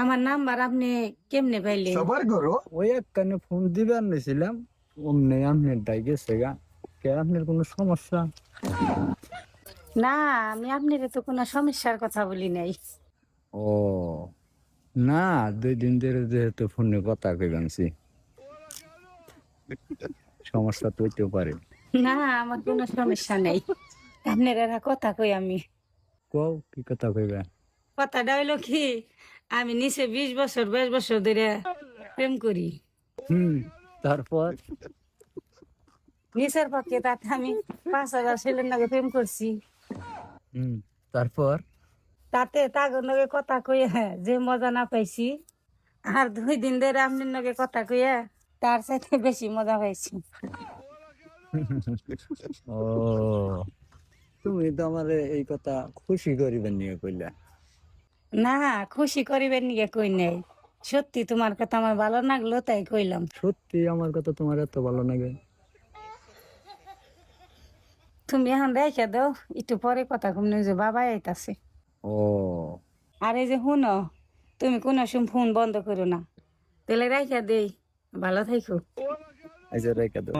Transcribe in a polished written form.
আমার নাম্বার আপনি কেমনে পাইলেন? সবার করো ওই এক কানে ফোন দিবার নিয়েছিলাম, অমনি আপনার ডাই গেছে গা। কে আপনার কোনো সমস্যা? না, আমি আপনার তো কোনো সমস্যার কথা বলি নাই। ও না, 2 দিন ধরে যেহেতু ফোনে কথা কইবানছি, সমস্যা তো হইতেও পারে। না, আমার কোনো সমস্যা নেই। আপনার এরা কথা কই আমি। কও কি কথা কইবা? কথাটা হইলো কি, আমি নিচে 20 বছর 22 বছর ধরে প্রেম করি। তারপর নিচের পক্ষে তাতে আমি 5,000 ছেলের নাকি প্রেম করছি। তারপর তাতে তাগর নগে কথা কইয়া যে মজা না পাইছি, আর 2 দিন ধরে আপনার নগে কথা কইয়া তার সাথে বেশি মজা পাইছি। ও, তুমি তো আমার এই কথা খুশি করিবেন নিয়ে কইলা। না, খুশি করিবেন নিয়ে কই নাই, সত্যি তোমার কথা আমার ভালো লাগলো তাই কইলাম। সত্যি আমার কথা তোমার এত ভালো লাগে? তুমি এখন রেখে দাও, একটু পরে কথা কমনে যে বাবা আইতাছে। ও আর এই যে শুনো, তুমি কোনো সময় ফোন বন্ধ করো না, তাহলে রেখে দেই। ভালো থাইকো। এই যে রেখে দাও।